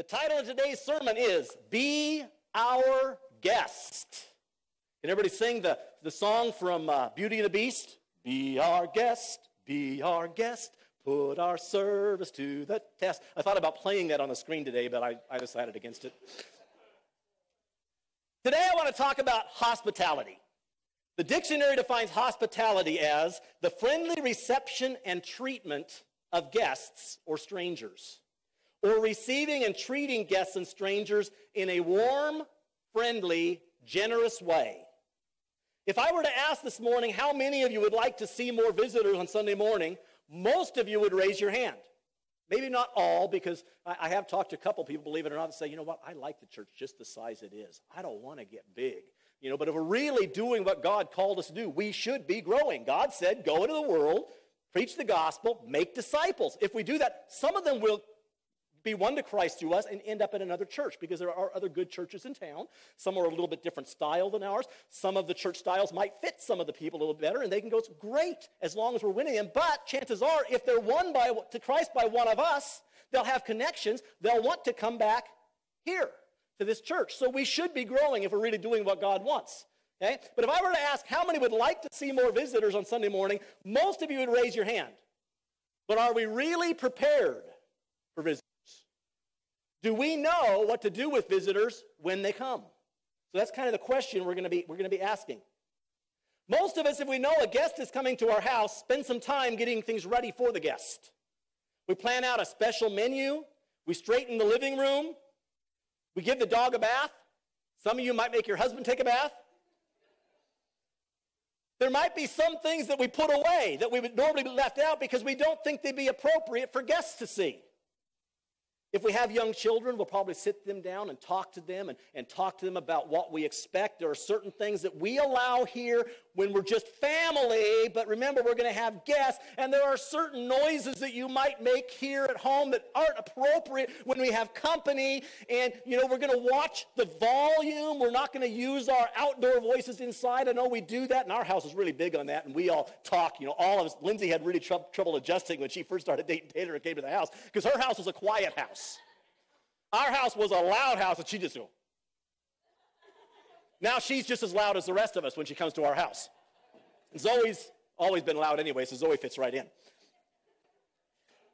The title of today's sermon is Be Our Guest. Can everybody sing the song from Beauty and the Beast? Be our guest, put our service to the test. I thought about playing that on the screen today, but I decided against it. Today I want to talk about hospitality. The dictionary defines hospitality as the friendly reception and treatment of guests or strangers, or receiving and treating guests and strangers in a warm, friendly, generous way. If I were to ask this morning how many of you would like to see more visitors on Sunday morning, most of you would raise your hand. Maybe not all, because I have talked to a couple people, believe it or not, that say, you know what, I like the church just the size it is. I don't want to get big. But if we're really doing what God called us to do, we should be growing. God said, go into the world, preach the gospel, make disciples. If we do that, some of them will be won to Christ through us and end up in another church, because there are other good churches in town. Some are a little bit different style than ours. Some of the church styles might fit some of the people a little better, and they can go, it's great as long as we're winning them. But chances are, if they're won to Christ by one of us, they'll have connections. They'll want to come back here to this church. So we should be growing if we're really doing what God wants. Okay? But if I were to ask how many would like to see more visitors on Sunday morning, most of you would raise your hand. But are we really prepared for visitors? Do we know what to do with visitors when they come? So that's kind of the question we're going to be asking. Most of us, if we know a guest is coming to our house, spend some time getting things ready for the guest. We plan out a special menu. We straighten the living room. We give the dog a bath. Some of you might make your husband take a bath. There might be some things that we put away that we would normally be left out because we don't think they'd be appropriate for guests to see. If we have young children, we'll probably sit them down and talk to them and talk to them about what we expect. There are certain things that we allow here when we're just family, but remember, we're going to have guests, and there are certain noises that you might make here at home that aren't appropriate when we have company, and, we're going to watch the volume. We're not going to use our outdoor voices inside. I know we do that, and our house is really big on that, and we all talk. All of us, Lindsay had really trouble adjusting when she first started dating Taylor and came to the house, because her house was a quiet house. Our house was a loud house, and she just go. Now she's just as loud as the rest of us when she comes to our house. Zoe's always been loud anyway, so Zoe fits right in.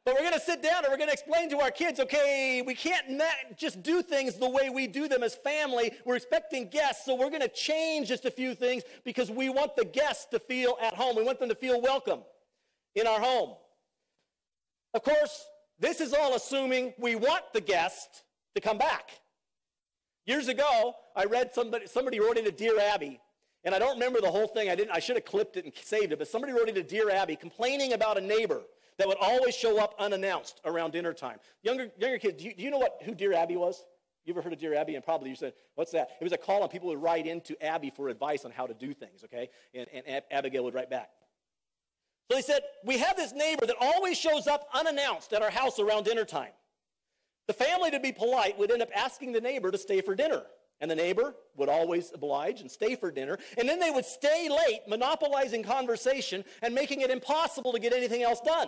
But we're going to sit down and we're going to explain to our kids, okay, we can't just do things the way we do them as family. We're expecting guests, so we're going to change just a few things because we want the guests to feel at home. We want them to feel welcome in our home. Of course, this is all assuming we want the guest to come back. Years ago, I read somebody wrote into Dear Abby, and I don't remember the whole thing. I should have clipped it and saved it, but somebody wrote into Dear Abby complaining about a neighbor that would always show up unannounced around dinner time. Younger kids, do you know who Dear Abby was? You ever heard of Dear Abby? And probably you said, what's that? It was a call on people would write into Abby for advice on how to do things, okay? And Abigail would write back. So they said, we have this neighbor that always shows up unannounced at our house around dinner time. The family, to be polite, would end up asking the neighbor to stay for dinner. And the neighbor would always oblige and stay for dinner. And then they would stay late, monopolizing conversation and making it impossible to get anything else done.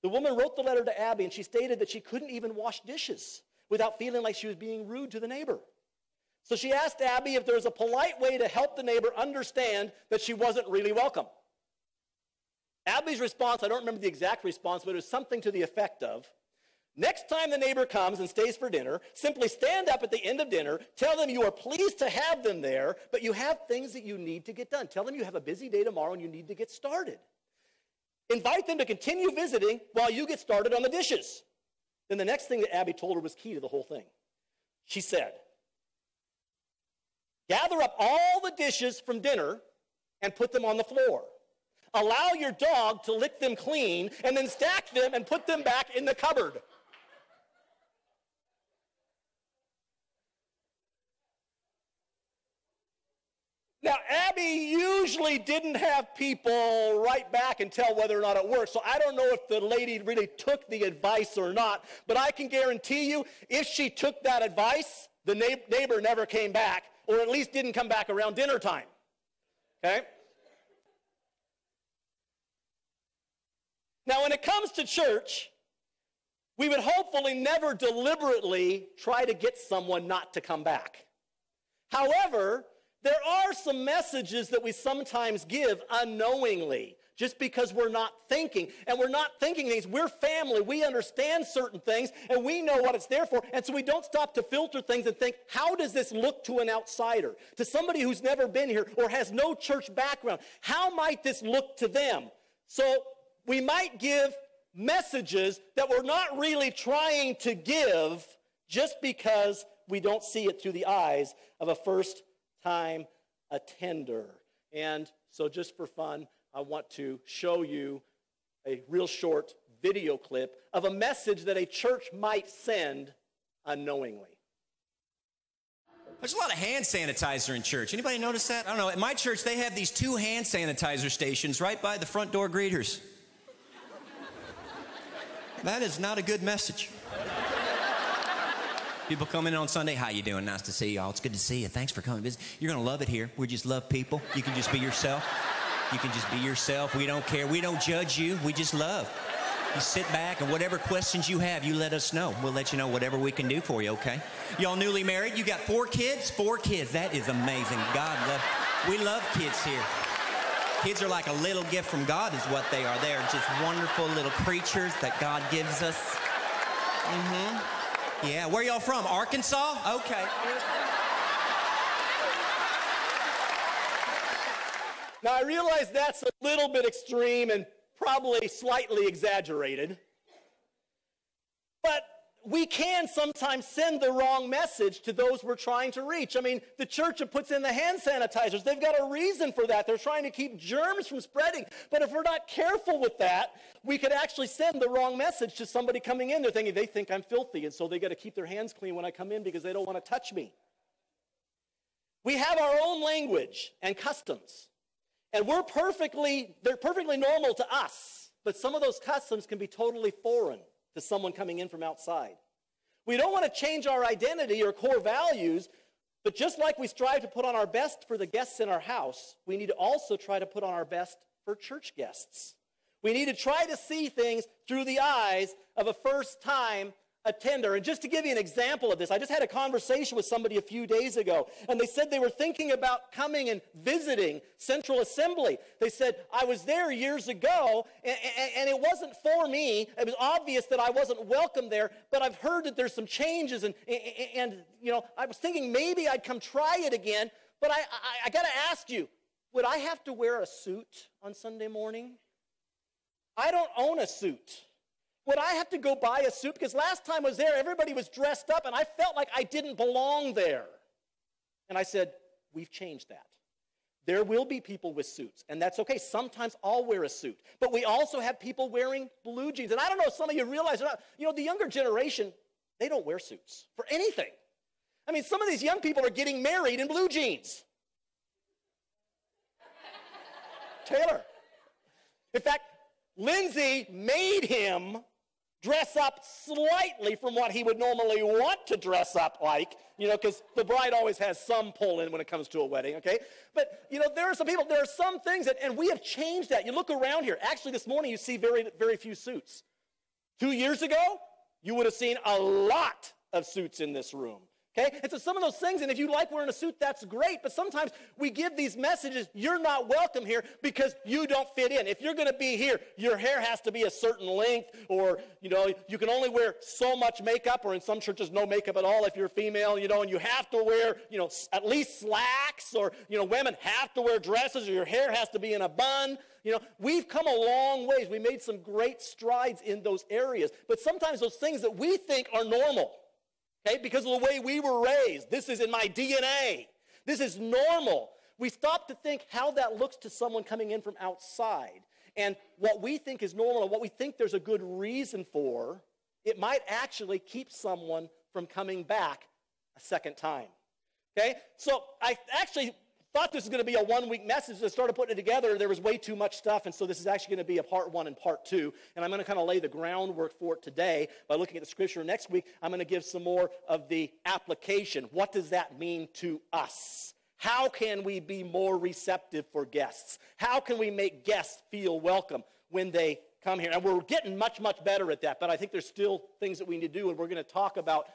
The woman wrote the letter to Abby, and she stated that she couldn't even wash dishes without feeling like she was being rude to the neighbor. So she asked Abby if there was a polite way to help the neighbor understand that she wasn't really welcome. Abby's response, I don't remember the exact response, but it was something to the effect of, next time the neighbor comes and stays for dinner, simply stand up at the end of dinner, tell them you are pleased to have them there, but you have things that you need to get done. Tell them you have a busy day tomorrow and you need to get started. Invite them to continue visiting while you get started on the dishes. Then the next thing that Abby told her was key to the whole thing. She said, gather up all the dishes from dinner and put them on the floor. Allow your dog to lick them clean, and then stack them and put them back in the cupboard. Now, Abby usually didn't have people write back and tell whether or not it worked, so I don't know if the lady really took the advice or not, but I can guarantee you, if she took that advice, the neighbor never came back, or at least didn't come back around dinner time. Okay? Now, when it comes to church, we would hopefully never deliberately try to get someone not to come back. However, there are some messages that we sometimes give unknowingly, just because we're not thinking. And we're not thinking things. We're family. We understand certain things, and we know what it's there for. And so we don't stop to filter things and think, how does this look to an outsider? To somebody who's never been here or has no church background, how might this look to them? So we might give messages that we're not really trying to give just because we don't see it through the eyes of a first-time attender. And so just for fun, I want to show you a real short video clip of a message that a church might send unknowingly. There's a lot of hand sanitizer in church. Anybody notice that? I don't know. At my church, they have these 2 hand sanitizer stations right by the front door greeters. That is not a good message. People come in on Sunday, how you doing? Nice to see y'all. It's good to see you. Thanks for coming to visit. You're going to love it here. We just love people. You can just be yourself. You can just be yourself. We don't care. We don't judge you. We just love. You sit back, and whatever questions you have, you let us know. We'll let you know whatever we can do for you, okay? Y'all newly married, you got 4 kids? 4 kids. That is amazing. We love kids here. Kids are like a little gift from God is what they are. They are just wonderful little creatures that God gives us. Yeah, where y'all from? Arkansas? Okay. Now, I realize that's a little bit extreme and probably slightly exaggerated, but we can sometimes send the wrong message to those we're trying to reach. I mean, the church that puts in the hand sanitizers, they've got a reason for that. They're trying to keep germs from spreading. But if we're not careful with that, we could actually send the wrong message to somebody coming in. They're thinking, they think I'm filthy, and so they got to keep their hands clean when I come in because they don't want to touch me. We have our own language and customs. And they're perfectly normal to us, but some of those customs can be totally foreign to someone coming in from outside. We don't want to change our identity or core values, but just like we strive to put on our best for the guests in our house, we need to also try to put on our best for church guests. We need to try to see things through the eyes of a first-time attender. And just to give you an example of this, I just had a conversation with somebody a few days ago, and they said they were thinking about coming and visiting Central Assembly. They said, I was there years ago, and it wasn't for me. It was obvious that I wasn't welcome there, but I've heard that there's some changes, and you know, I was thinking maybe I'd come try it again, but I got to ask you, would I have to wear a suit on Sunday morning? I don't own a suit. Would I have to go buy a suit? Because last time I was there, everybody was dressed up, and I felt like I didn't belong there. And I said, we've changed that. There will be people with suits, and that's okay. Sometimes I'll wear a suit. But we also have people wearing blue jeans. And I don't know if some of you realize or not, you know, the younger generation, they don't wear suits for anything. I mean, some of these young people are getting married in blue jeans. Taylor. In fact, Lindsay made him dress up slightly from what he would normally want to dress up like, you know, because the bride always has some pull in when it comes to a wedding, okay? But, you know, there are some things and we have changed that. You look around here. Actually, this morning you see very, very few suits. 2 years ago, you would have seen a lot of suits in this room. Okay? And so some of those things, and if you like wearing a suit, that's great, but sometimes we give these messages, you're not welcome here because you don't fit in. If you're going to be here, your hair has to be a certain length, or, you know, you can only wear so much makeup, or in some churches, no makeup at all if you're female, you know, and you have to wear, you know, at least slacks, or, you know, women have to wear dresses, or your hair has to be in a bun. You know, we've come a long ways. We made some great strides in those areas, but sometimes those things that we think are normal, okay, because of the way we were raised. This is in my DNA. This is normal. We stop to think how that looks to someone coming in from outside. And what we think is normal and what we think there's a good reason for, it might actually keep someone from coming back a second time. Okay? So I actually thought this was going to be a one-week message. As I started putting it together, there was way too much stuff, and so this is actually going to be a part 1 and part 2, and I'm going to kind of lay the groundwork for it today by looking at the scripture. Next week, I'm going to give some more of the application. What does that mean to us? How can we be more receptive for guests? How can we make guests feel welcome when they come here. And we're getting much, much better at that, but I think there's still things that we need to do, and we're going to talk about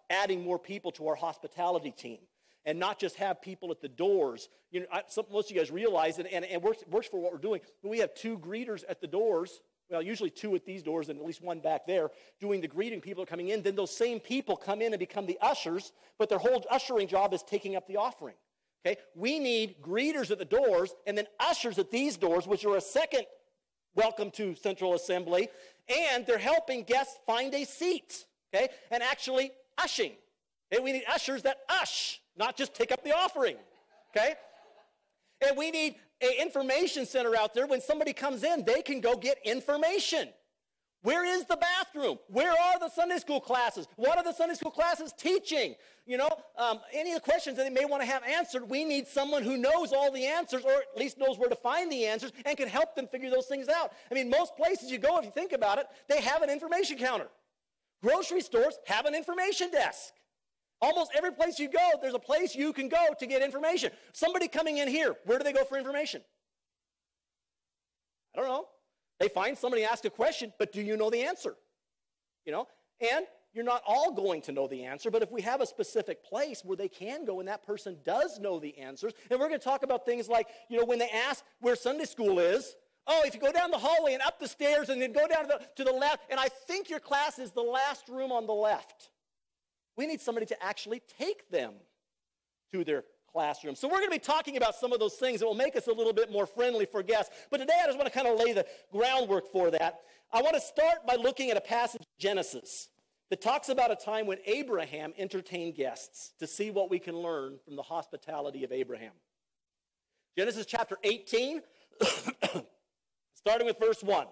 adding more people to our hospitality team and not just have people at the doors. You know, most of you guys realize, and it works for what we're doing. We have 2 greeters at the doors, well, usually 2 at these doors and at least 1 back there, doing the greeting. People are coming in. Then those same people come in and become the ushers, but their whole ushering job is taking up the offering. Okay? We need greeters at the doors and then ushers at these doors, which are a second welcome to Central Assembly, and they're helping guests find a seat, okay, and actually ushing. Okay? We need ushers that ush, not just take up the offering, okay? And we need an information center out there. When somebody comes in, they can go get information. Where is the bathroom? Where are the Sunday school classes? What are the Sunday school classes teaching? You know, any of the questions that they may want to have answered, we need someone who knows all the answers, or at least knows where to find the answers, and can help them figure those things out. I mean, most places you go, if you think about it, they have an information counter. Grocery stores have an information desk. Almost every place you go, there's a place you can go to get information. Somebody coming in here, where do they go for information? I don't know. They find somebody, ask a question, but do you know the answer? You know, and you're not all going to know the answer, but if we have a specific place where they can go and that person does know the answers, and we're going to talk about things like, you know, when they ask where Sunday school is, oh, if you go down the hallway and up the stairs and then go down to the left, and I think your class is the last room on the left. We need somebody to actually take them to their classroom. So we're going to be talking about some of those things that will make us a little bit more friendly for guests. But today I just want to kind of lay the groundwork for that. I want to start by looking at a passage in Genesis that talks about a time when Abraham entertained guests, to see what we can learn from the hospitality of Abraham. Genesis chapter 18, starting with verse 1. It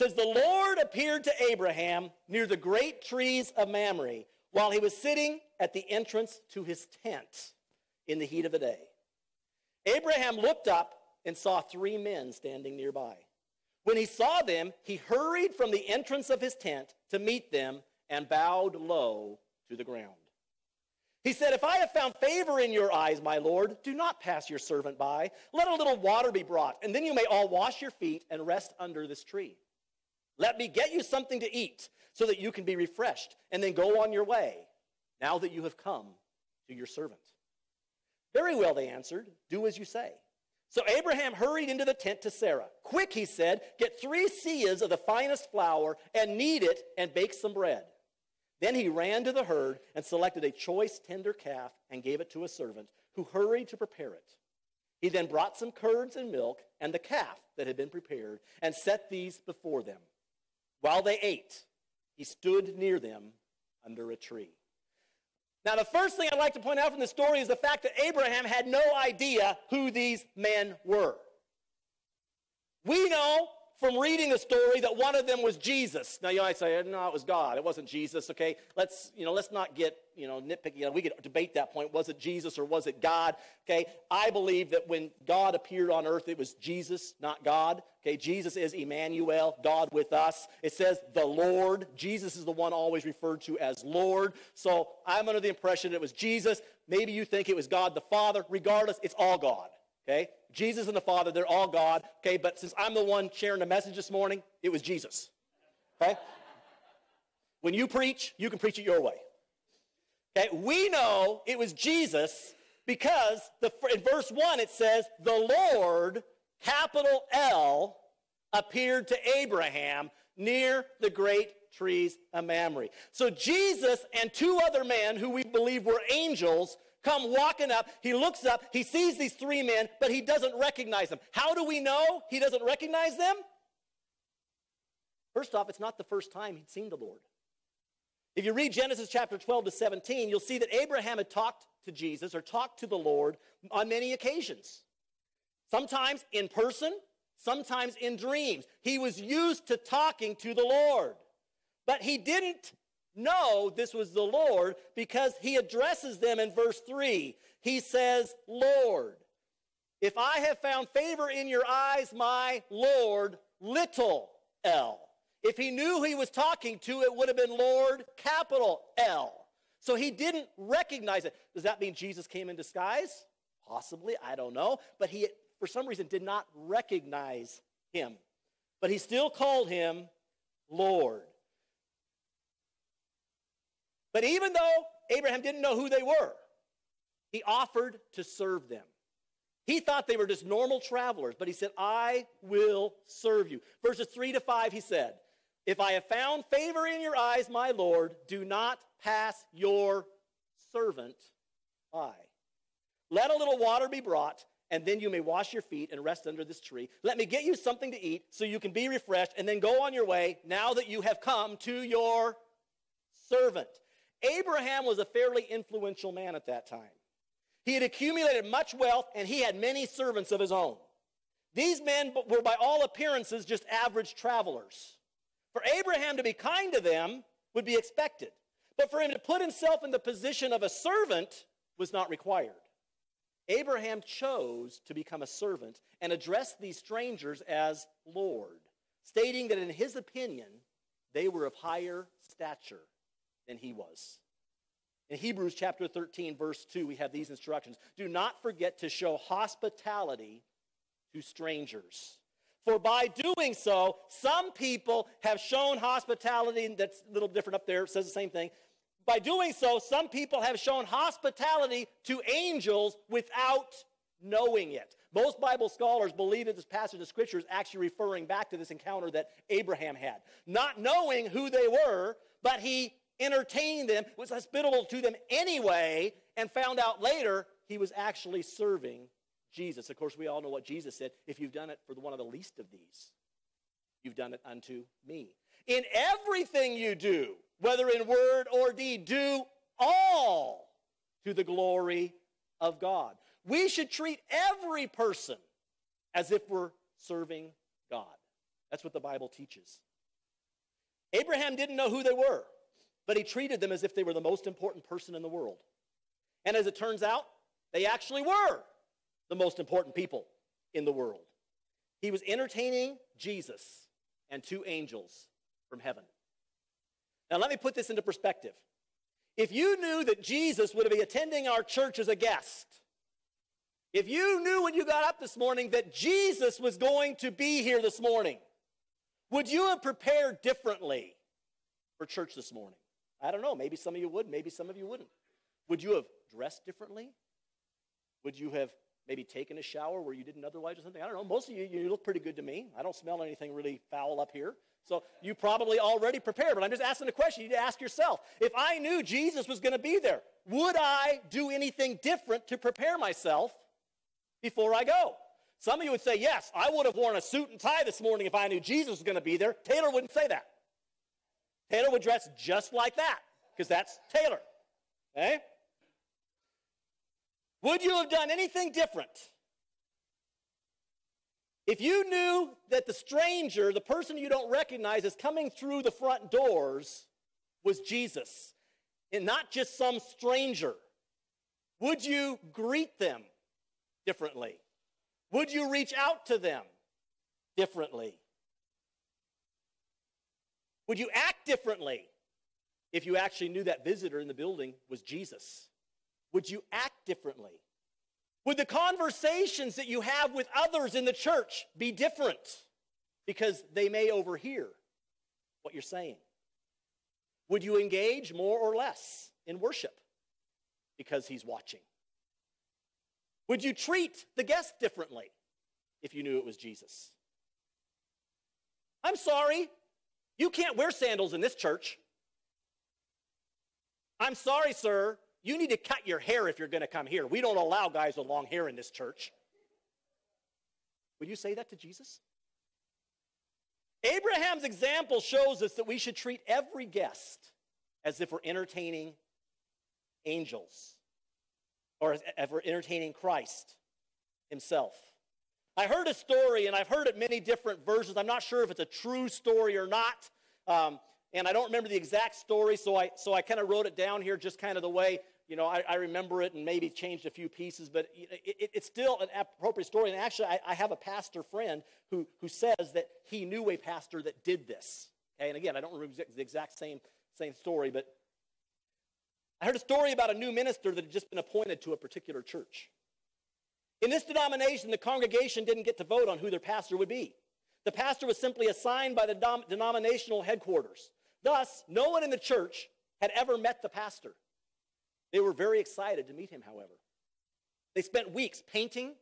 says, "The Lord appeared to Abraham near the great trees of Mamre, while he was sitting at the entrance to his tent in the heat of the day. Abraham looked up and saw 3 men standing nearby. When he saw them, he hurried from the entrance of his tent to meet them and bowed low to the ground. He said, 'If I have found favor in your eyes, my Lord, do not pass your servant by. Let a little water be brought, and then you may all wash your feet and rest under this tree. Let me get you something to eat, so that you can be refreshed, and then go on your way, now that you have come to your servant.' 'Very well,' they answered, 'do as you say.' So Abraham hurried into the tent to Sarah. 'Quick,' he said, 'get 3 seahs of the finest flour and knead it and bake some bread.' Then he ran to the herd and selected a choice tender calf and gave it to a servant, who hurried to prepare it. He then brought some curds and milk and the calf that had been prepared and set these before them. While they ate, he stood near them under a tree." Now, the first thing I'd like to point out from this story is the fact that Abraham had no idea who these men were. We know from reading the story that one of them was Jesus. Now, you might say, no, it was God. It wasn't Jesus, okay? Let's not get, nitpicky. We could debate that point. Was it Jesus or was it God? Okay? I believe that when God appeared on earth, it was Jesus, not God. Okay? Jesus is Emmanuel, God with us. It says the Lord. Jesus is the one always referred to as Lord. So I'm under the impression it was Jesus. Maybe you think it was God the Father. Regardless, it's all God. Okay? Jesus and the Father, they're all God. Okay? But since I'm the one sharing the message this morning, it was Jesus. Okay? When you preach, you can preach it your way. Okay? We know it was Jesus because in verse 1 it says, "The Lord, capital L, appeared to Abraham near the great trees of Mamre." So Jesus and 2 other men who we believe were angels come walking up. He looks up. He sees these 3 men, but he doesn't recognize them. How do we know he doesn't recognize them? First off, it's not the first time he'd seen the Lord. If you read Genesis chapter 12 to 17, you'll see that Abraham had talked to Jesus or talked to the Lord on many occasions. Sometimes in person, sometimes in dreams. He was used to talking to the Lord. But he didn't know this was the Lord because he addresses them in verse 3. He says, "Lord, if I have found favor in your eyes, my Lord," little L. If he knew who he was talking to, it would have been Lord, capital L. So he didn't recognize it. Does that mean Jesus came in disguise? Possibly, I don't know. But he, for some reason, did not recognize him. but he still called him Lord. But even though Abraham didn't know who they were, he offered to serve them. He thought they were just normal travelers, but he said, I will serve you. Verses 3-5, he said, if I have found favor in your eyes, my Lord, do not pass your servant by. Let a little water be brought, and then you may wash your feet and rest under this tree. Let me get you something to eat so you can be refreshed, and then go on your way now that you have come to your servant. Abraham was a fairly influential man at that time. He had accumulated much wealth, and he had many servants of his own. These men were by all appearances just average travelers. For Abraham to be kind to them would be expected, but for him to put himself in the position of a servant was not required. Abraham chose to become a servant and address these strangers as Lord, stating that in his opinion, they were of higher stature than he was. In Hebrews chapter 13, verse 2, we have these instructions. Do not forget to show hospitality to strangers. For by doing so, some people have shown hospitality, and that's a little different up there, it says the same thing. By doing so, some people have shown hospitality to angels without knowing it. Most Bible scholars believe that this passage of Scripture is actually referring back to this encounter that Abraham had. Not knowing who they were, but he entertained them, was hospitable to them anyway, and found out later he was actually serving Jesus. Of course, we all know what Jesus said. If you've done it for one of the least of these, you've done it unto me. In everything you do, whether in word or deed, do all to the glory of God. We should treat every person as if we're serving God. That's what the Bible teaches. Abraham didn't know who they were, but he treated them as if they were the most important person in the world. And as it turns out, they actually were the most important people in the world. He was entertaining Jesus and two angels from heaven. Now let me put this into perspective. If you knew that Jesus would be attending our church as a guest, if you knew when you got up this morning that Jesus was going to be here this morning, would you have prepared differently for church this morning? I don't know. Maybe some of you would. Maybe some of you wouldn't. Would you have dressed differently? Would you have maybe taken a shower where you didn't otherwise or something? I don't know. Most of you look pretty good to me. I don't smell anything really foul up here. So you probably already prepared. But I'm just asking a question you need to ask yourself. If I knew Jesus was going to be there, would I do anything different to prepare myself before I go? Some of you would say, yes, I would have worn a suit and tie this morning if I knew Jesus was going to be there. Taylor wouldn't say that. Taylor would dress just like that, because that's Taylor. Okay? Would you have done anything different if you knew that the stranger, the person you don't recognize, is coming through the front doors was Jesus, and not just some stranger? Would you greet them differently? Would you reach out to them differently? Would you act differently if you actually knew that visitor in the building was Jesus? Would you act differently? Would the conversations that you have with others in the church be different because they may overhear what you're saying? Would you engage more or less in worship because he's watching? Would you treat the guest differently if you knew it was Jesus? I'm sorry. You can't wear sandals in this church. I'm sorry, sir. You need to cut your hair if you're going to come here. We don't allow guys with long hair in this church. Would you say that to Jesus? Abraham's example shows us that we should treat every guest as if we're entertaining angels or as if we're entertaining Christ himself. I heard a story, and I've heard it many different versions. I'm not sure if it's a true story or not, and I don't remember the exact story, so I kind of wrote it down here just kind of the way, I remember it and maybe changed a few pieces, but it's still an appropriate story. And actually, I have a pastor friend who says that he knew a pastor that did this. Okay? And again, I don't remember the exact same story, but I heard a story about a new minister that had just been appointed to a particular church. In this denomination, the congregation didn't get to vote on who their pastor would be. The pastor was simply assigned by the denominational headquarters. Thus, no one in the church had ever met the pastor. They were very excited to meet him, however. They spent weeks painting,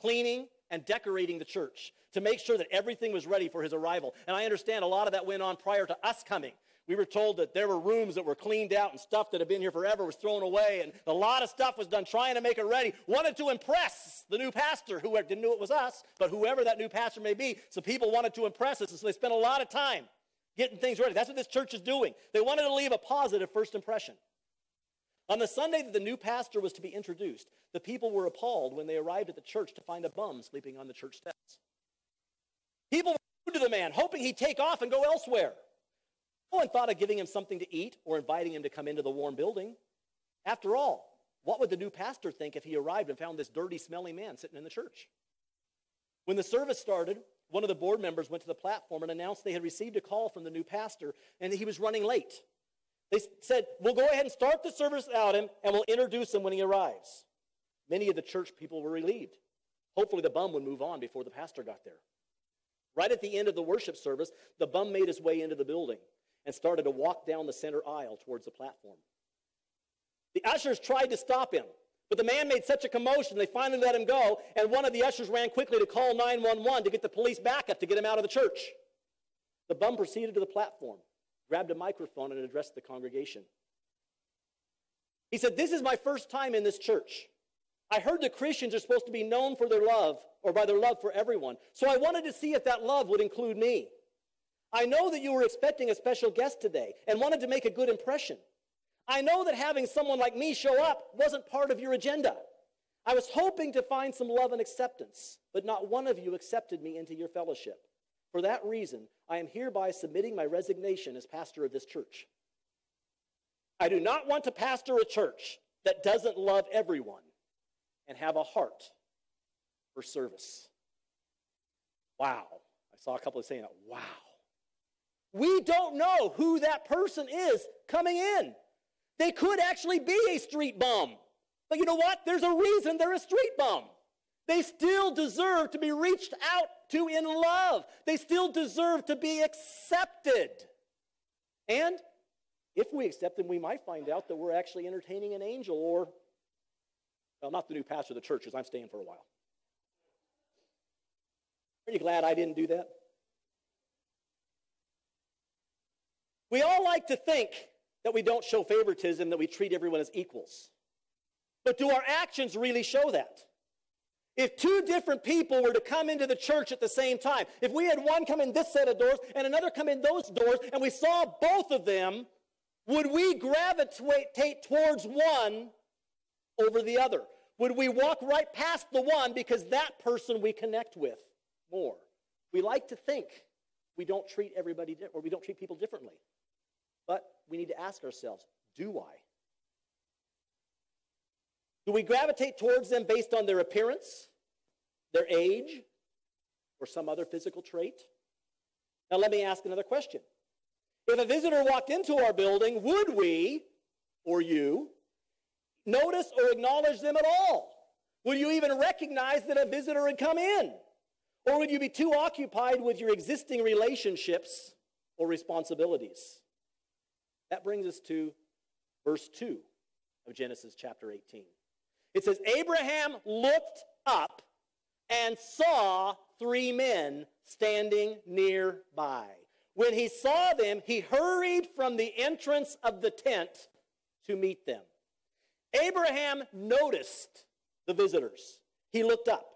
cleaning, and decorating the church to make sure that everything was ready for his arrival. And I understand a lot of that went on prior to us coming. We were told that there were rooms that were cleaned out and stuff that had been here forever was thrown away, and a lot of stuff was done trying to make it ready. Wanted to impress the new pastor, who didn't know it was us, but whoever that new pastor may be. So people wanted to impress us, and so they spent a lot of time getting things ready. That's what this church is doing. They wanted to leave a positive first impression. On the Sunday that the new pastor was to be introduced, the people were appalled when they arrived at the church to find a bum sleeping on the church steps. People were rude to the man, hoping he'd take off and go elsewhere. No one thought of giving him something to eat or inviting him to come into the warm building. After all, what would the new pastor think if he arrived and found this dirty, smelly man sitting in the church? When the service started, one of the board members went to the platform and announced they had received a call from the new pastor and that he was running late. They said, "We'll go ahead and start the service without him, and we'll introduce him when he arrives." Many of the church people were relieved. Hopefully the bum would move on before the pastor got there. Right at the end of the worship service, the bum made his way into the building and started to walk down the center aisle towards the platform. The ushers tried to stop him, but the man made such a commotion they finally let him go, and one of the ushers ran quickly to call 911 to get the police backup to get him out of the church. The bum proceeded to the platform, grabbed a microphone, and addressed the congregation. He said, "This is my first time in this church. I heard that Christians are supposed to be known for their love, or by their love for everyone. So I wanted to see if that love would include me. I know that you were expecting a special guest today and wanted to make a good impression. I know that having someone like me show up wasn't part of your agenda. I was hoping to find some love and acceptance, but not one of you accepted me into your fellowship. For that reason, I am hereby submitting my resignation as pastor of this church. I do not want to pastor a church that doesn't love everyone and have a heart for service." Wow. I saw a couple of saying that. Wow. We don't know who that person is coming in. They could actually be a street bum. But you know what? There's a reason they're a street bum. They still deserve to be reached out to in love. They still deserve to be accepted. And if we accept them, we might find out that we're actually entertaining an angel or, well, not the new pastor of the church, because I'm staying for a while. Are you glad I didn't do that? We all like to think that we don't show favoritism, that we treat everyone as equals. But do our actions really show that? If two different people were to come into the church at the same time, if we had one come in this set of doors and another come in those doors, and we saw both of them, would we gravitate towards one over the other? Would we walk right past the one because that person we connect with more? We like to think we don't treat everybody, or we don't treat people differently. But we need to ask ourselves, do I? Do we gravitate towards them based on their appearance, their age, or some other physical trait? Now let me ask another question. If a visitor walked into our building, would we, or you, notice or acknowledge them at all? Would you even recognize that a visitor had come in? Or would you be too occupied with your existing relationships or responsibilities? That brings us to verse 2 of Genesis chapter 18. It says, Abraham looked up and saw 3 men standing nearby. When he saw them, he hurried from the entrance of the tent to meet them. Abraham noticed the visitors. He looked up.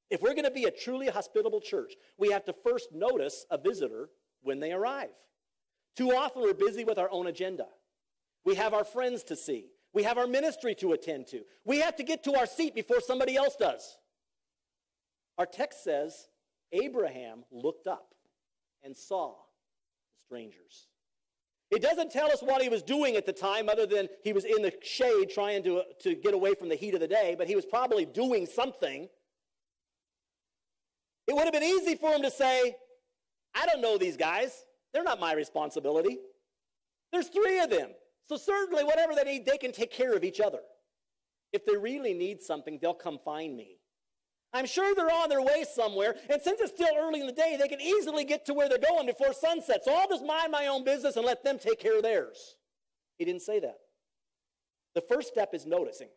If we're going to be a truly hospitable church, we have to first notice a visitor when they arrive. Too often we're busy with our own agenda. We have our friends to see. We have our ministry to attend to. We have to get to our seat before somebody else does. Our text says, Abraham looked up and saw the strangers. It doesn't tell us what he was doing at the time other than he was in the shade trying to get away from the heat of the day, but he was probably doing something. It would have been easy for him to say, I don't know these guys. They're not my responsibility. There's 3 of them. So certainly whatever they need, they can take care of each other. If they really need something, they'll come find me. I'm sure they're on their way somewhere, and since it's still early in the day, they can easily get to where they're going before sunset. So I'll just mind my own business and let them take care of theirs. He didn't say that. The first step is noticing.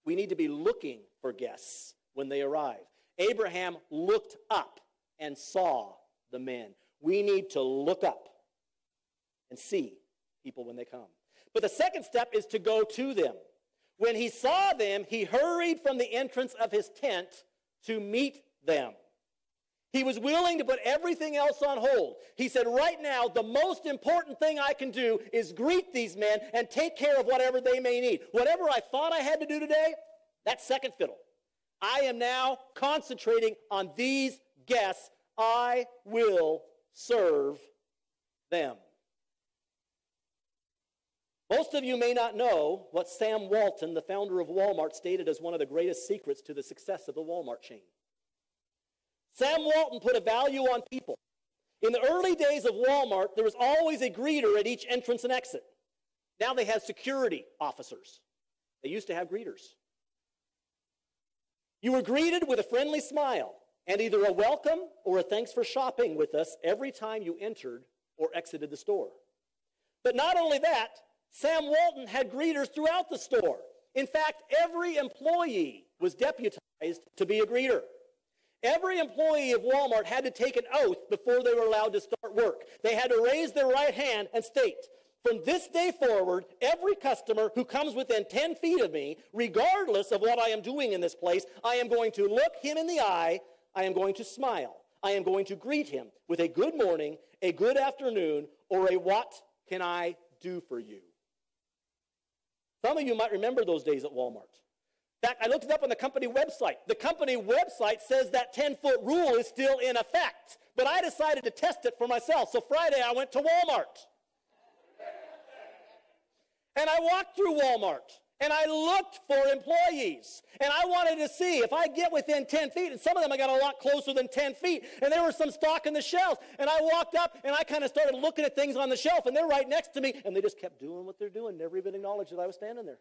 We need to be looking for guests when they arrive. Abraham looked up and saw the men. We need to look up and see people when they come. But the second step is to go to them. When he saw them, he hurried from the entrance of his tent to meet them. He was willing to put everything else on hold. He said, right now, the most important thing I can do is greet these men and take care of whatever they may need. Whatever I thought I had to do today, that's second fiddle. I am now concentrating on these guests. I will serve them. Most of you may not know what Sam Walton, the founder of Walmart, stated as one of the greatest secrets to the success of the Walmart chain. Sam Walton put a value on people. In the early days of Walmart, there was always a greeter at each entrance and exit. Now they have security officers. They used to have greeters. You were greeted with a friendly smile and either a welcome or a thanks for shopping with us every time you entered or exited the store. But not only that, Sam Walton had greeters throughout the store. In fact, every employee was deputized to be a greeter. Every employee of Walmart had to take an oath before they were allowed to start work. They had to raise their right hand and state, from this day forward, every customer who comes within 10 feet of me, regardless of what I am doing in this place, I am going to look him in the eye, I am going to smile, I am going to greet him with a good morning, a good afternoon, or a what can I do for you? Some of you might remember those days at Walmart. In fact, I looked it up on the company website. The company website says that 10-foot rule is still in effect. But I decided to test it for myself. So Friday I went to Walmart. And I walked through Walmart. And I looked for employees. And I wanted to see if I get within 10 feet. And some of them I got a lot closer than 10 feet. And there was some stock in the shelves. And I walked up and I kind of started looking at things on the shelf. And they're right next to me. And they just kept doing what they're doing. Never even acknowledged that I was standing there.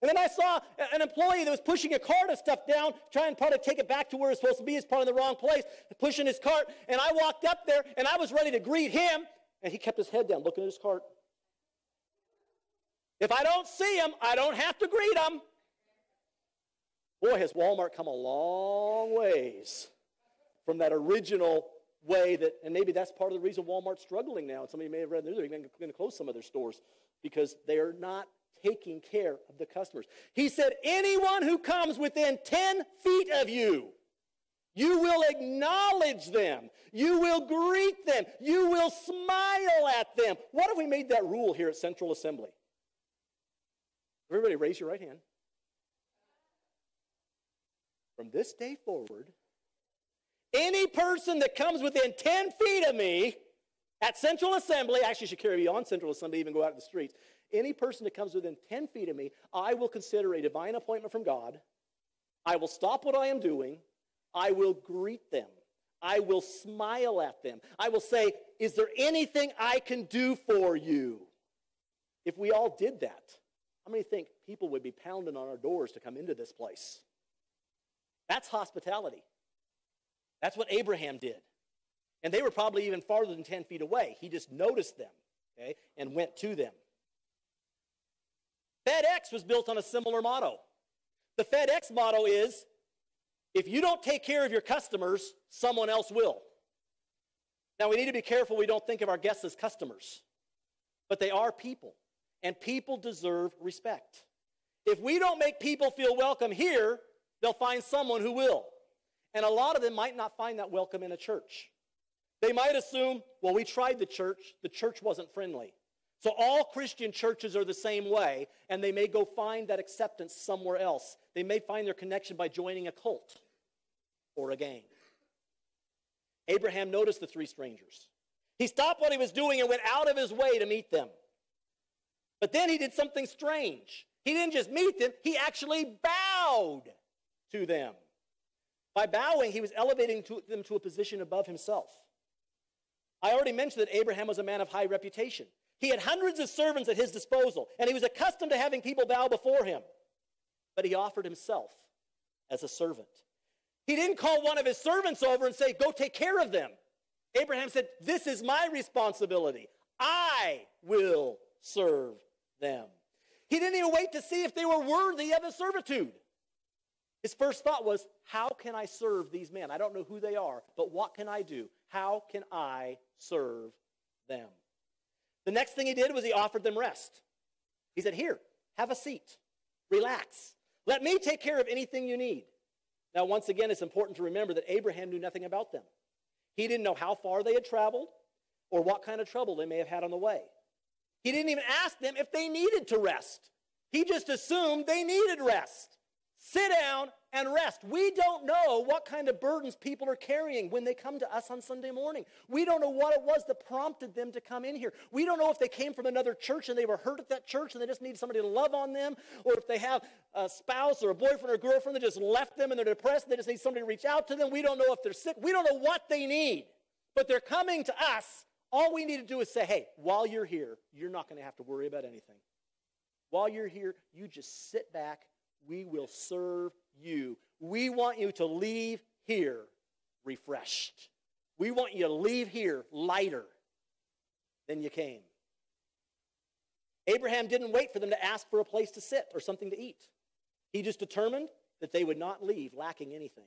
And then I saw an employee that was pushing a cart of stuff down, trying to probably take it back to where it's supposed to be. It's probably in the wrong place, pushing his cart. And I walked up there, and I was ready to greet him, and he kept his head down, looking at his cart. If I don't see him, I don't have to greet him. Boy, has Walmart come a long ways from that original way that, and maybe that's part of the reason Walmart's struggling now. And some of you may have read in the news, they're going to close some of their stores because they are not taking care of the customers. He said, anyone who comes within 10 feet of you, you will acknowledge them. You will greet them. You will smile at them. What if we made that rule here at Central Assembly? Everybody raise your right hand. From this day forward, any person that comes within 10 feet of me at Central Assembly, actually should carry beyond Central Assembly, even go out in the streets. Any person that comes within 10 feet of me, I will consider a divine appointment from God. I will stop what I am doing. I will greet them. I will smile at them. I will say, is there anything I can do for you? If we all did that, how many think people would be pounding on our doors to come into this place? That's hospitality. That's what Abraham did. And they were probably even farther than 10 feet away. He just noticed them, okay, and went to them. FedEx was built on a similar motto. The FedEx motto is, if you don't take care of your customers, someone else will. Now, we need to be careful we don't think of our guests as customers. But they are people, and people deserve respect. If we don't make people feel welcome here, they'll find someone who will. And a lot of them might not find that welcome in a church. They might assume, well, we tried the church wasn't friendly. So all Christian churches are the same way, and they may go find that acceptance somewhere else. They may find their connection by joining a cult or a gang. Abraham noticed the three strangers. He stopped what he was doing and went out of his way to meet them. But then he did something strange. He didn't just meet them, he actually bowed to them. By bowing, he was elevating them to a position above himself. I already mentioned that Abraham was a man of high reputation. He had hundreds of servants at his disposal, and he was accustomed to having people bow before him. But he offered himself as a servant. He didn't call one of his servants over and say, go take care of them. Abraham said, this is my responsibility. I will serve them. He didn't even wait to see if they were worthy of his servitude. His first thought was, how can I serve these men? I don't know who they are, but what can I do? How can I serve them? The next thing he did was he offered them rest. He said, here, have a seat. Relax. Let me take care of anything you need. Now, once again, it's important to remember that Abraham knew nothing about them. He didn't know how far they had traveled or what kind of trouble they may have had on the way. He didn't even ask them if they needed to rest. He just assumed they needed rest. Sit down and rest. We don't know what kind of burdens people are carrying when they come to us on Sunday morning. We don't know what it was that prompted them to come in here. We don't know if they came from another church and they were hurt at that church and they just needed somebody to love on them, or if they have a spouse or a boyfriend or girlfriend that just left them and they're depressed and they just need somebody to reach out to them. We don't know if they're sick. We don't know what they need, but they're coming to us. All we need to do is say, hey, while you're here, you're not going to have to worry about anything. While you're here, you just sit back. We will serve you. We want you to leave here refreshed. We want you to leave here lighter than you came. Abraham didn't wait for them to ask for a place to sit or something to eat. He just determined that they would not leave lacking anything.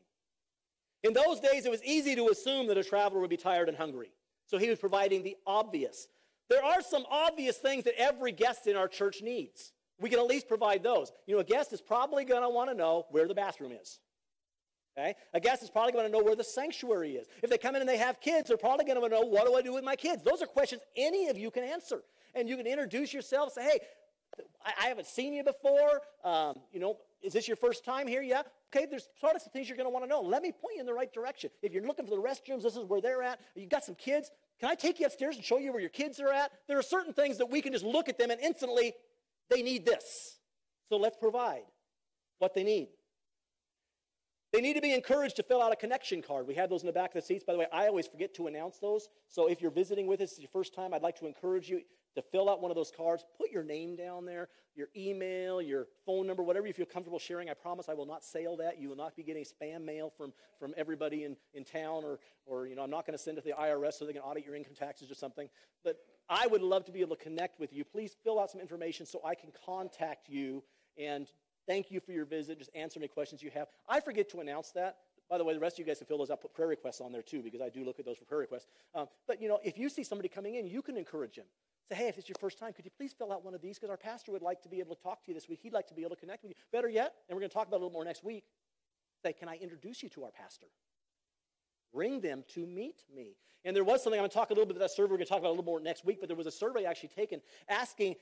In those days, it was easy to assume that a traveler would be tired and hungry. So he was providing the obvious. There are some obvious things that every guest in our church needs. We can at least provide those. You know, a guest is probably going to want to know where the bathroom is. Okay? A guest is probably going to know where the sanctuary is. If they come in and they have kids, they're probably going to know, what do I do with my kids? Those are questions any of you can answer. And you can introduce yourself, say, hey, I haven't seen you before. Is this your first time here? Yeah. Okay, there's sort of some things you're going to want to know. Let me point you in the right direction. If you're looking for the restrooms, this is where they're at. You've got some kids. Can I take you upstairs and show you where your kids are at? There are certain things that we can just look at them and instantly, they need this. So let's provide what they need. They need to be encouraged to fill out a connection card. We have those in the back of the seats. By the way, I always forget to announce those. So if you're visiting with us, it's your first time, I'd like to encourage you to fill out one of those cards. Put your name down there, your email, your phone number, whatever you feel comfortable sharing. I promise I will not sell that. You will not be getting spam mail from everybody in town, or I'm not going to send it to the IRS so they can audit your income taxes or something. But I would love to be able to connect with you. Please fill out some information so I can contact you and thank you for your visit. Just answer any questions you have. I forget to announce that. By the way, the rest of you guys can fill those out. Put prayer requests on there too, because I do look at those for prayer requests. But if you see somebody coming in, you can encourage them. Say, hey, if it's your first time, could you please fill out one of these? Because our pastor would like to be able to talk to you this week. He'd like to be able to connect with you. Better yet, and we're going to talk about it a little more next week, say, can I introduce you to our pastor? Bring them to meet me. And there was something, I'm going to talk a little bit about that survey. We're going to talk about it a little more next week, but there was a survey actually taken asking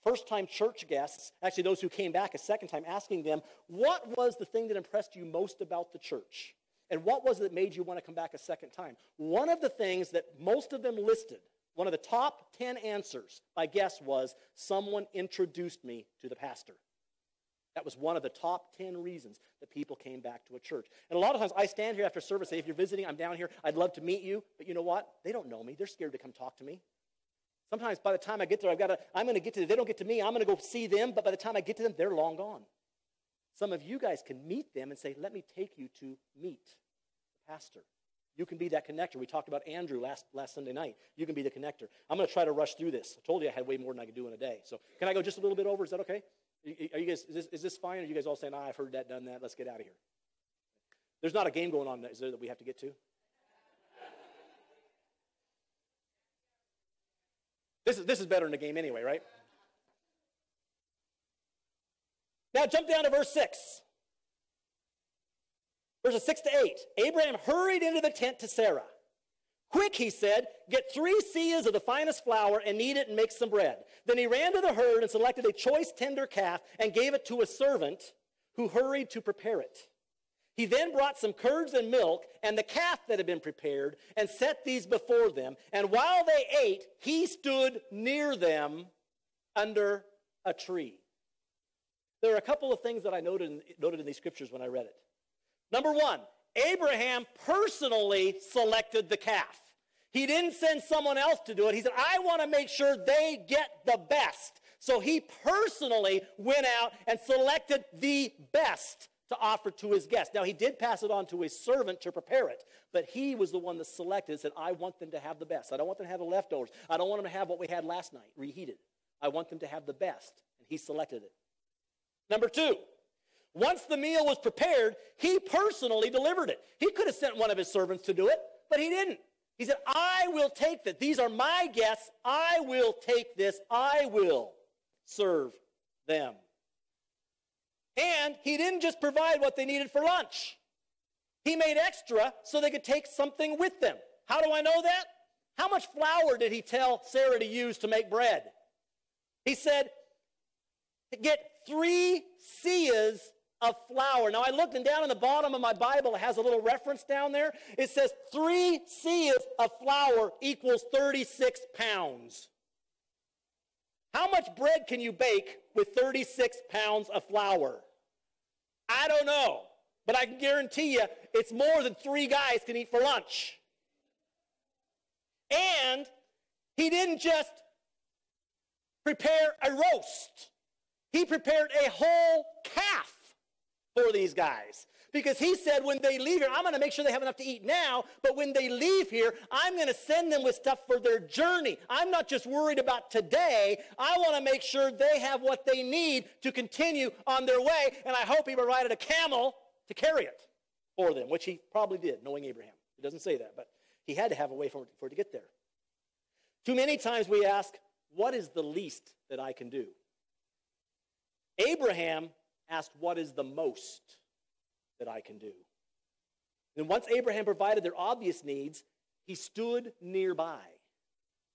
first-time church guests, actually those who came back a second time, asking them, what was the thing that impressed you most about the church? And what was it that made you want to come back a second time? One of the things that most of them listed, one of the top 10 answers by guests was, someone introduced me to the pastor. That was one of the top 10 reasons that people came back to a church. And a lot of times I stand here after service, say, if you're visiting, I'm down here, I'd love to meet you. But you know what? They don't know me. They're scared to come talk to me. Sometimes by the time I get there, I'm going to get to them. They don't get to me. I'm going to go see them. But by the time I get to them, they're long gone. Some of you guys can meet them and say, let me take you to meet the pastor. You can be that connector. We talked about Andrew last Sunday night. You can be the connector. I'm going to try to rush through this. I told you I had way more than I could do in a day. So can I go just a little bit over? Is that okay? Are you guys? Is this fine? Are you guys all saying, I've heard that, done that. Let's get out of here. There's not a game going on, is there, that we have to get to? This is better than a game anyway, right? Now jump down to verse 6. Verses 6 to 8. Abraham hurried into the tent to Sarah. Quick, he said, get 3 seahs of the finest flour and knead it and make some bread. Then he ran to the herd and selected a choice tender calf and gave it to a servant who hurried to prepare it. He then brought some curds and milk and the calf that had been prepared and set these before them. And while they ate, he stood near them under a tree. There are a couple of things that I noted in these scriptures when I read it. Number one, Abraham personally selected the calf. He didn't send someone else to do it. He said, I want to make sure they get the best. So he personally went out and selected the best to offer to his guests. Now, he did pass it on to his servant to prepare it, but he was the one that selected and said, I want them to have the best. I don't want them to have the leftovers. I don't want them to have what we had last night, reheated. I want them to have the best, and he selected it. Number 2, once the meal was prepared, he personally delivered it. He could have sent one of his servants to do it, but he didn't. He said, I will take this. These are my guests. I will take this. I will serve them. And he didn't just provide what they needed for lunch. He made extra so they could take something with them. How do I know that? How much flour did he tell Sarah to use to make bread? He said, get 3 seahs of flour. Now I looked, and down in the bottom of my Bible, it has a little reference down there. It says 3 seahs of flour equals 36 pounds. How much bread can you bake with 36 pounds of flour? I don't know, but I can guarantee you it's more than 3 guys can eat for lunch. And he didn't just prepare a roast. He prepared a whole calf for these guys. Because he said when they leave here, I'm going to make sure they have enough to eat now, but when they leave here, I'm going to send them with stuff for their journey. I'm not just worried about today. I want to make sure they have what they need to continue on their way, and I hope he provided a camel to carry it for them, which he probably did, knowing Abraham. It doesn't say that, but he had to have a way for it to get there. Too many times we ask, what is the least that I can do? Abraham asked, what is the most that I can do? And once Abraham provided their obvious needs, he stood nearby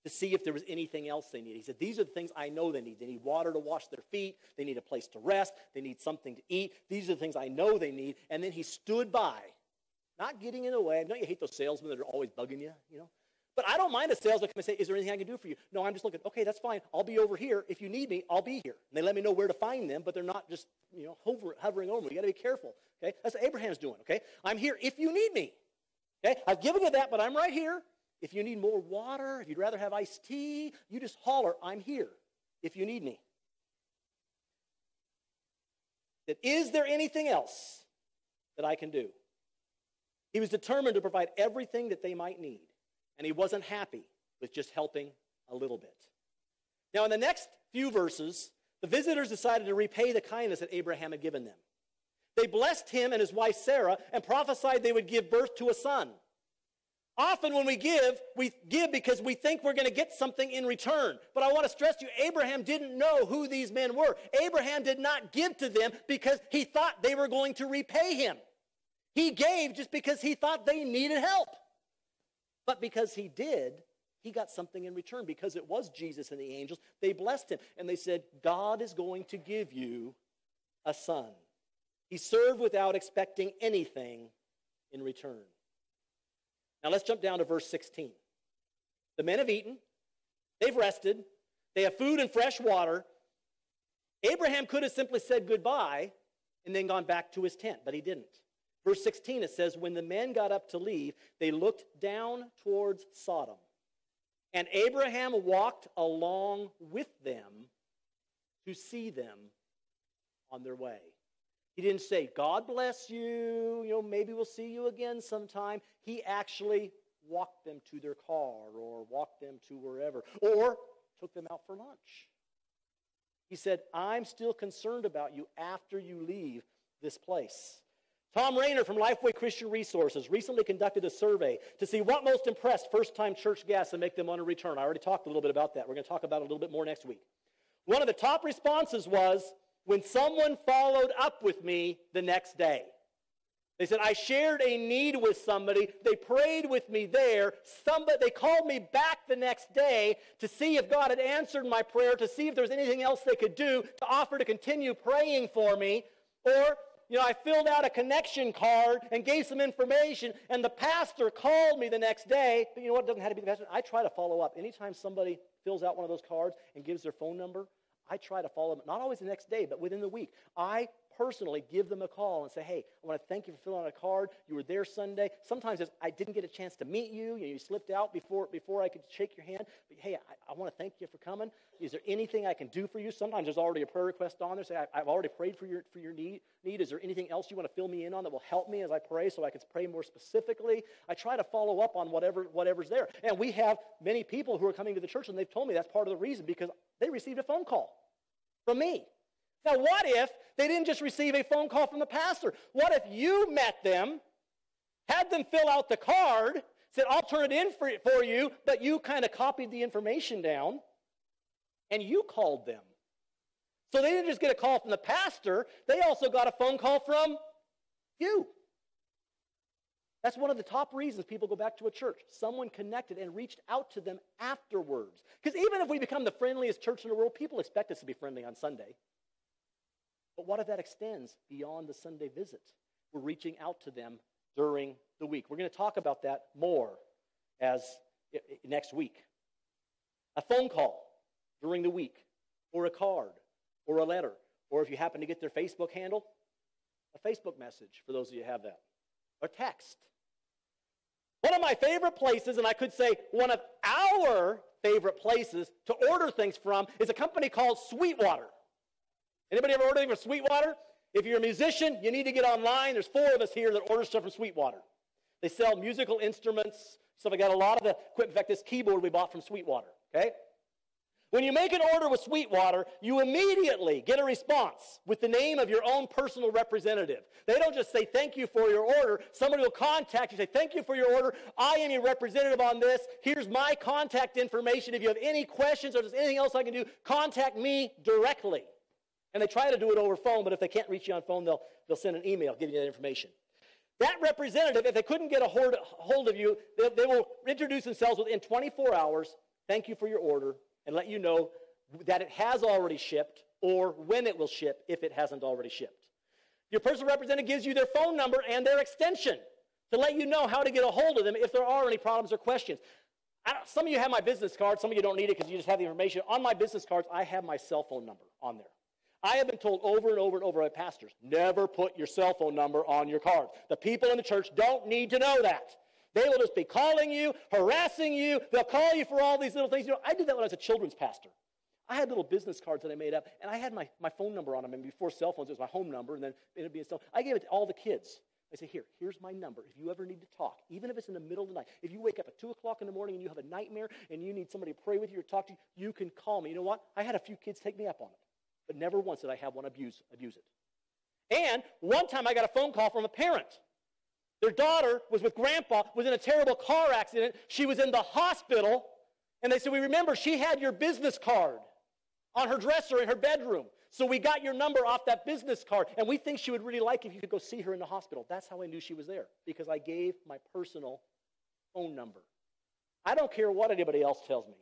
to see if there was anything else they needed. He said, these are the things I know they need. They need water to wash their feet. They need a place to rest. They need something to eat. These are the things I know they need. And then he stood by, not getting in the way. Don't you hate those salesmen that are always bugging you, you know? But I don't mind a salesman come and say, is there anything I can do for you? No, I'm just looking. Okay, that's fine. I'll be over here. If you need me, I'll be here. And they let me know where to find them, but they're not just, hovering over me. You got to be careful, okay? That's what Abraham's doing, okay? I'm here if you need me, okay? I've given you that, but I'm right here. If you need more water, if you'd rather have iced tea, you just holler, I'm here if you need me. That is there anything else that I can do? He was determined to provide everything that they might need. And he wasn't happy with just helping a little bit. Now, in the next few verses, the visitors decided to repay the kindness that Abraham had given them. They blessed him and his wife Sarah and prophesied they would give birth to a son. Often when we give because we think we're going to get something in return. But I want to stress to you, Abraham didn't know who these men were. Abraham did not give to them because he thought they were going to repay him. He gave just because he thought they needed help. But because he did, he got something in return. Because it was Jesus and the angels, they blessed him. And they said, God is going to give you a son. He served without expecting anything in return. Now let's jump down to verse 16. The men have eaten. They've rested. They have food and fresh water. Abraham could have simply said goodbye and then gone back to his tent, but he didn't. Verse 16, it says, when the men got up to leave, they looked down towards Sodom. And Abraham walked along with them to see them on their way. He didn't say, God bless you, maybe we'll see you again sometime. He actually walked them to their car or walked them to wherever or took them out for lunch. He said, I'm still concerned about you after you leave this place. Tom Rayner from Lifeway Christian Resources recently conducted a survey to see what most impressed first-time church guests and make them want to return. I already talked a little bit about that. We're going to talk about it a little bit more next week. One of the top responses was, when someone followed up with me the next day. They said, I shared a need with somebody. They prayed with me there. They called me back the next day to see if God had answered my prayer, to see if there was anything else they could do to offer to continue praying for me. Or I filled out a connection card and gave some information, and the pastor called me the next day. But you know what? It doesn't have to be the pastor. I try to follow up. Anytime somebody fills out one of those cards and gives their phone number, I try to follow up. Not always the next day, but within the week. I personally give them a call and say, hey, I want to thank you for filling out a card. You were there Sunday. Sometimes it's, I didn't get a chance to meet you. You slipped out before I could shake your hand. But hey, I want to thank you for coming. Is there anything I can do for you? Sometimes there's already a prayer request on there. Say, I've already prayed for your need. Is there anything else you want to fill me in on that will help me as I pray so I can pray more specifically? I try to follow up on whatever's there. And we have many people who are coming to the church, and they've told me that's part of the reason, because they received a phone call from me. Now, what if they didn't just receive a phone call from the pastor? What if you met them, had them fill out the card, said, I'll turn it in for you, but you kind of copied the information down, and you called them. So they didn't just get a call from the pastor, they also got a phone call from you. That's one of the top reasons people go back to a church. Someone connected and reached out to them afterwards. Because even if we become the friendliest church in the world, people expect us to be friendly on Sunday. But what if that extends beyond the Sunday visit? We're reaching out to them during the week. We're going to talk about that more as next week. A phone call during the week, or a card, or a letter, or if you happen to get their Facebook handle, a Facebook message for those of you who have that, or text. One of my favorite places, and I could say one of our favorite places to order things from, is a company called Sweetwater. Anybody ever order anything from Sweetwater? If you're a musician, you need to get online. There's 4 of us here that order stuff from Sweetwater. They sell musical instruments. So we got a lot of the equipment. In fact, this keyboard we bought from Sweetwater, okay? When you make an order with Sweetwater, you immediately get a response with the name of your own personal representative. They don't just say, thank you for your order. Somebody will contact you, say, thank you for your order. I am your representative on this. Here's my contact information. If you have any questions or there's anything else I can do, contact me directly. And they try to do it over phone, but if they can't reach you on phone, they'll send an email giving you that information. That representative, if they couldn't get a hold of you, they will introduce themselves within 24 hours, thank you for your order, and let you know that it has already shipped or when it will ship if it hasn't already shipped. Your personal representative gives you their phone number and their extension to let you know how to get a hold of them if there are any problems or questions. Some of you have my business card. Some of you don't need it because you just have the information. On my business cards, I have my cell phone number on there. I have been told over and over and over by pastors, never put your cell phone number on your cards. The people in the church don't need to know that. They will just be calling you, harassing you. They'll call you for all these little things. You know, I did that when I was a children's pastor. I had little business cards that I made up, and I had my phone number on them. And before cell phones, it was my home number, and then it would be a cell. I gave it to all the kids. I say, here's my number. If you ever need to talk, even if it's in the middle of the night, if you wake up at 2 o'clock in the morning and you have a nightmare and you need somebody to pray with you or talk to you, you can call me. You know what? I had a few kids take me up on it, but never once did I have one abuse it. And one time I got a phone call from a parent. Their daughter was with grandpa, was in a terrible car accident. She was in the hospital, and they said, we remember she had your business card on her dresser in her bedroom. So we got your number off that business card, and we think she would really like if you could go see her in the hospital. That's how I knew she was there, because I gave my personal phone number. I don't care what anybody else tells me.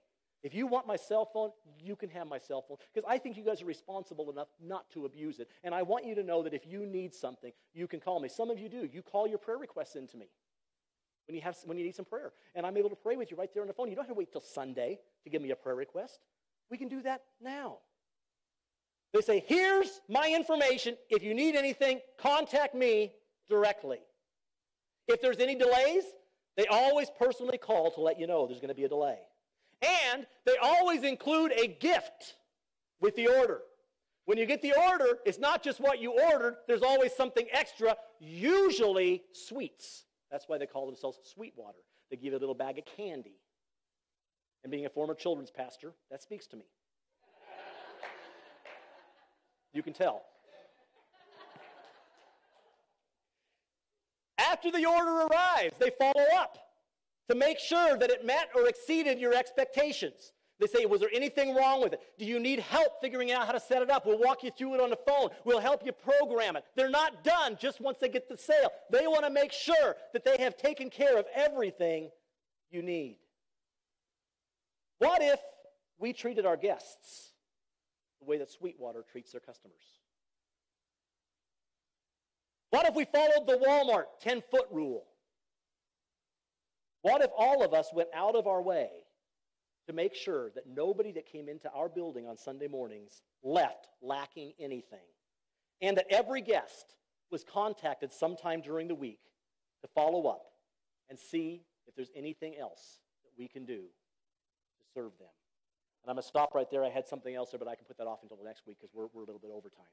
If you want my cell phone, you can have my cell phone, because I think you guys are responsible enough not to abuse it. And I want you to know that if you need something, you can call me. Some of you do. You call your prayer requests in to me when you need some prayer. And I'm able to pray with you right there on the phone. You don't have to wait till Sunday to give me a prayer request. We can do that now. They say, here's my information. If you need anything, contact me directly. If there's any delays, they always personally call to let you know there's going to be a delay. And they always include a gift with the order. When you get the order, it's not just what you ordered. There's always something extra, usually sweets. That's why they call themselves Sweetwater. They give you a little bag of candy. And being a former children's pastor, that speaks to me. You can tell. After the order arrives, they follow up to make sure that it met or exceeded your expectations. They say, was there anything wrong with it? Do you need help figuring out how to set it up? We'll walk you through it on the phone. We'll help you program it. They're not done just once they get the sale. They want to make sure that they have taken care of everything you need. What if we treated our guests the way that Sweetwater treats their customers? What if we followed the Walmart 10-foot rule? What if all of us went out of our way to make sure that nobody that came into our building on Sunday mornings left lacking anything? and that every guest was contacted sometime during the week to follow up and see if there's anything else that we can do to serve them. And I'm going to stop right there. I had something else there, but I can put that off until the next week because we're a little bit over time.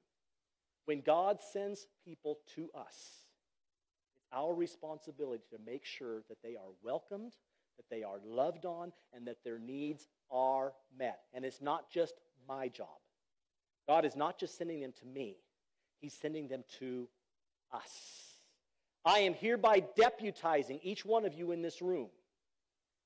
When God sends people to us, it's our responsibility to make sure that they are welcomed, that they are loved on, and that their needs are met. And it's not just my job. God is not just sending them to me. He's sending them to us. I am hereby deputizing each one of you in this room.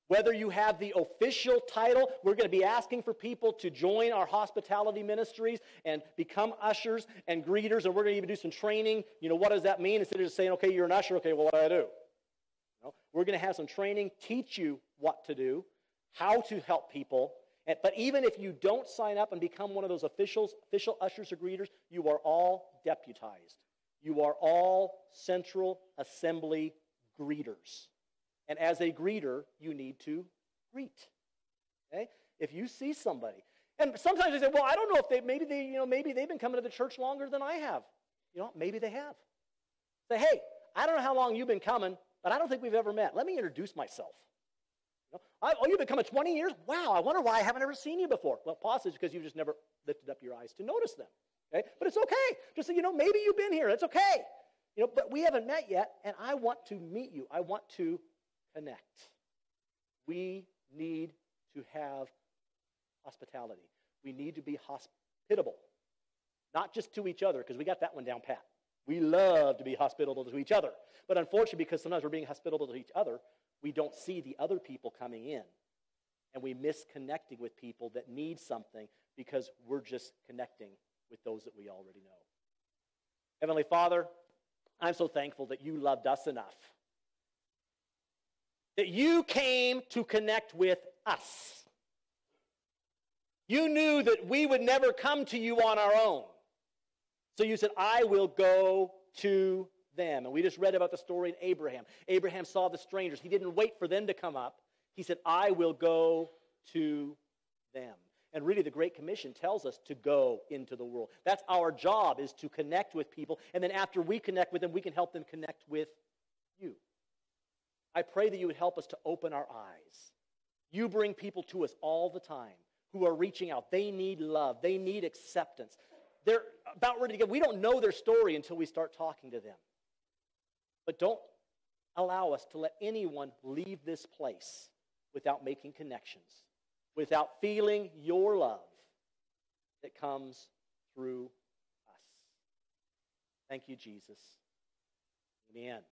Whether you have the official title, we're going to be asking for people to join our hospitality ministries and become ushers and greeters, and we're going to even do some training. What does that mean? Instead of just saying, okay, you're an usher, okay, well, what do I do? We're going to have some training, teach you what to do, how to help people. But even if you don't sign up and become one of those official ushers or greeters, you are all deputized. You are all Central Assembly greeters. And as a greeter, you need to greet. Okay? If you see somebody, and sometimes they say, well, I don't know if maybe they've been coming to the church longer than I have. Maybe they have. Say, hey, I don't know how long you've been coming, but I don't think we've ever met. Let me introduce myself. You've been coming 20 years? Wow, I wonder why I haven't ever seen you before. Well, possibly because you've just never lifted up your eyes to notice them. Okay? But it's okay. Just say, maybe you've been here. It's okay. But we haven't met yet, and I want to meet you. I want to connect. We need to have hospitality. We need to be hospitable. Not just to each other, because we got that one down pat. We love to be hospitable to each other. But unfortunately, because sometimes we're being hospitable to each other, we don't see the other people coming in. And we miss connecting with people that need something because we're just connecting with those that we already know. Heavenly Father, I'm so thankful that you loved us enough, that you came to connect with us. You knew that we would never come to you on our own. So you said, I will go to them. And we just read about the story in Abraham. Abraham saw the strangers. He didn't wait for them to come up. He said, I will go to them. And really the Great Commission tells us to go into the world. That's our job, is to connect with people. And then after we connect with them, we can help them connect with you. I pray that you would help us to open our eyes. You bring people to us all the time who are reaching out. They need love. They need acceptance. They're about ready to go. We don't know their story until we start talking to them. But don't allow us to let anyone leave this place without making connections, without feeling your love that comes through us. Thank you, Jesus. Amen.